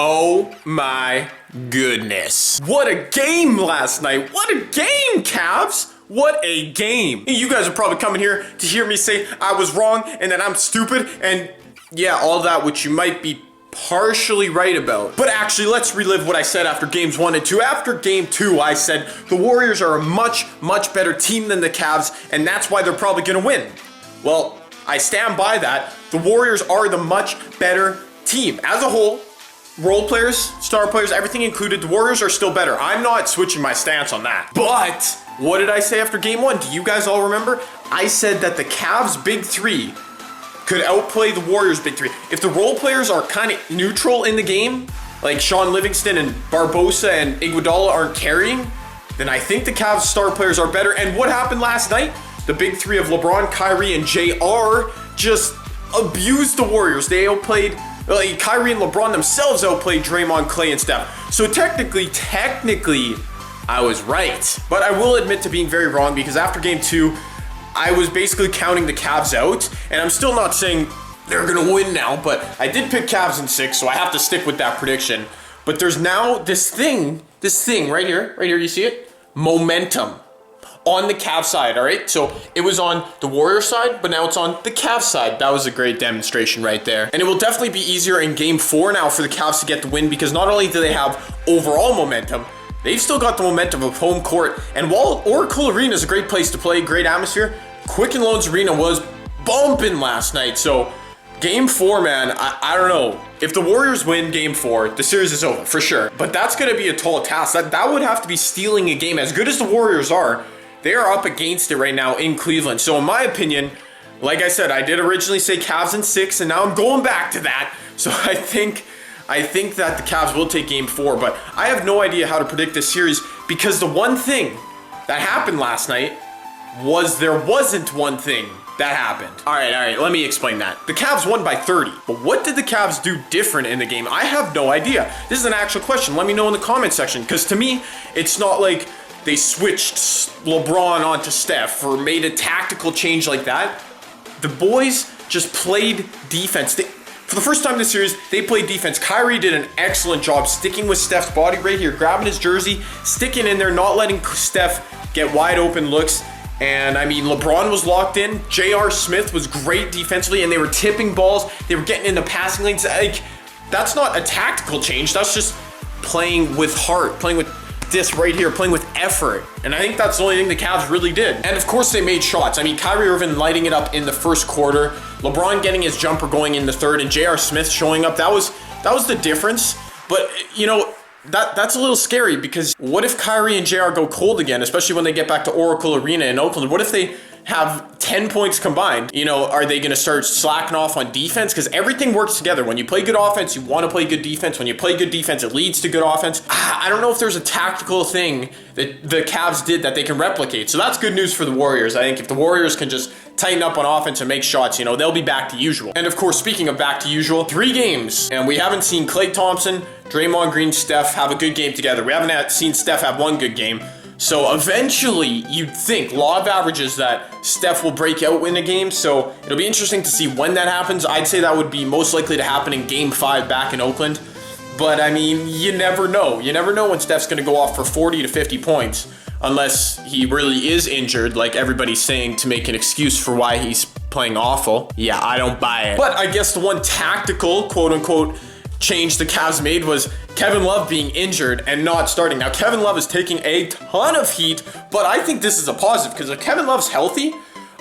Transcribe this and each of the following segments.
Oh my goodness. What a game last night. What a game, Cavs. What a game. You guys are probably coming here to hear me say I was wrong and that I'm stupid and yeah, all that, which you might be partially right about. But actually, let's relive what I said after games 1 and 2. After game 2, I said the Warriors are a much better team than the Cavs, and that's why they're probably gonna win. Well, I stand by that. The Warriors are the much better team. As a whole, role players, star players, everything included, the Warriors are still better. I'm not switching my stance on that. But what did I say after game 1? Do you guys all remember? I said that the Cavs' big three could outplay the Warriors' big three. If the role players are kind of neutral in the game, like Sean Livingston and Barbosa and Iguodala aren't carrying, then I think the Cavs' star players are better. And what happened last night? The big three of LeBron, Kyrie, and JR just abused the Warriors. They outplayed, Kyrie and LeBron themselves outplayed Draymond, Clay, and Steph. So technically, I was right. But I will admit to being very wrong because after game 2, I was basically counting the Cavs out, and I'm still not saying they're gonna win now, but I did pick Cavs in 6, so I have to stick with that prediction. But there's now this thing right here, you see it? Momentum on the Cavs side, all right? So it was on the Warriors side, but now it's on the Cavs side. That was a great demonstration right there. And it will definitely be easier in game 4 now for the Cavs to get the win because not only do they have overall momentum, they've still got the momentum of home court. And while Oracle Arena is a great place to play, great atmosphere, Quicken Loans Arena was bumping last night. So game 4, man, I don't know. If the Warriors win game 4, the series is over for sure. But that's going to be a tall task. That would have to be stealing a game. As good as the Warriors are, they are up against it right now in Cleveland. So in my opinion, like I said, I did originally say Cavs in 6, and now I'm going back to that. So I think that the Cavs will take game 4, but I have no idea how to predict this series because the one thing that happened last night was there wasn't one thing that happened. All right, let me explain that. The Cavs won by 30, but what did the Cavs do different in the game? I have no idea. This is an actual question. Let me know in the comment section because to me, it's not like they switched LeBron onto Steph or made a tactical change like that. The boys just played defense. For the first time in this series, they played defense. Kyrie did an excellent job sticking with Steph's body right here, grabbing his jersey, sticking in there, not letting Steph get wide open looks. And I mean, LeBron was locked in. J.R. Smith was great defensively, and they were tipping balls. They were getting into passing lanes. Like, that's not a tactical change. That's just playing with heart, playing with this right here, playing with effort. And I think that's the only thing the Cavs really did. And of course, they made shots. I mean, Kyrie Irving lighting it up in the first quarter, LeBron getting his jumper going in the third, and J.R. Smith showing up. That was the difference. But, you know, that's a little scary because what if Kyrie and JR go cold again, especially when they get back to Oracle Arena in Oakland? What if they have 10 points combined? You know, are they going to start slacking off on defense? Because everything works together. When you play good offense, you want to play good defense. When you play good defense, it leads to good offense. I don't know if there's a tactical thing that the Cavs did that they can replicate. So that's good news for the Warriors. I think if the Warriors can just tighten up on offense and make shots, you know, they'll be back to usual. And of course, speaking of back to usual, 3 games, and we haven't seen Klay Thompson, Draymond Green, Steph have a good game together. We haven't seen Steph have one good game. So eventually, you'd think, law of averages, that Steph will break out in a game. So it'll be interesting to see when that happens. I'd say that would be most likely to happen in game 5 back in Oakland. But I mean, you never know. You never know when Steph's going to go off for 40 to 50 points. Unless he really is injured, like everybody's saying, to make an excuse for why he's playing awful. Yeah, I don't buy it. But I guess the one tactical, quote-unquote, change the Cavs made was Kevin Love being injured and not starting. Now, Kevin Love is taking a ton of heat, but I think this is a positive because if Kevin Love's healthy,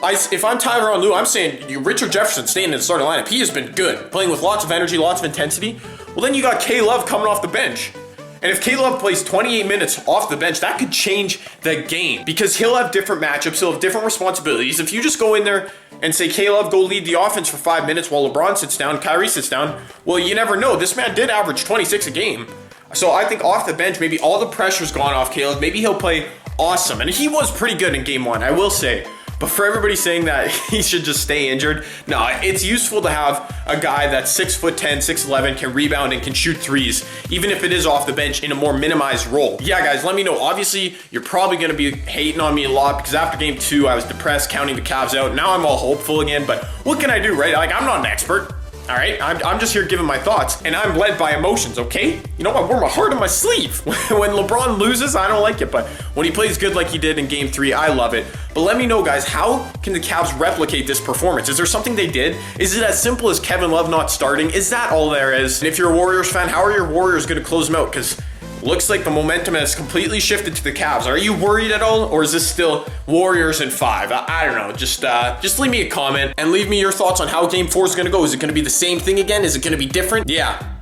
if I'm Tyronn Lue, I'm saying Richard Jefferson staying in the starting lineup. He has been good, playing with lots of energy, lots of intensity. Well, then you got K-Love coming off the bench. And if K-Love plays 28 minutes off the bench, that could change the game because he'll have different matchups, he'll have different responsibilities. If you just go in there and say, K-Love, go lead the offense for 5 minutes while LeBron sits down, Kyrie sits down, well, you never know. This man did average 26 a game. So I think off the bench, maybe all the pressure's gone off K-Love. Maybe he'll play awesome. And he was pretty good in game 1, I will say. But for everybody saying that he should just stay injured, no, it's useful to have a guy that's 6'10", 6'11", can rebound and can shoot threes, even if it is off the bench in a more minimized role. Yeah, guys, let me know. Obviously, you're probably going to be hating on me a lot because after game 2, I was depressed counting the Cavs out. Now I'm all hopeful again, but what can I do, right? Like, I'm not an expert. all right? I'm just here giving my thoughts, and I'm led by emotions, okay? You know, I wear my heart on my sleeve. When LeBron loses, I don't like it, but when he plays good like he did in Game 3, I love it. But let me know, guys, how can the Cavs replicate this performance? Is there something they did? Is it as simple as Kevin Love not starting? Is that all there is? And if you're a Warriors fan, how are your Warriors going to close them out? Because looks like the momentum has completely shifted to the Cavs. Are you worried at all, or is this still Warriors in 5? I don't know. Just leave me a comment and leave me your thoughts on how Game 4 is going to go. Is it going to be the same thing again? Is it going to be different? Yeah,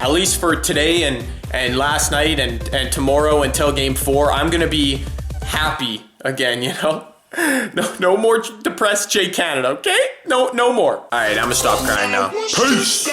at least for today and last night and tomorrow until Game 4, I'm going to be happy again, you know? No more depressed Jay Canada, okay? No more. All right, I'm going to stop crying now. Peace.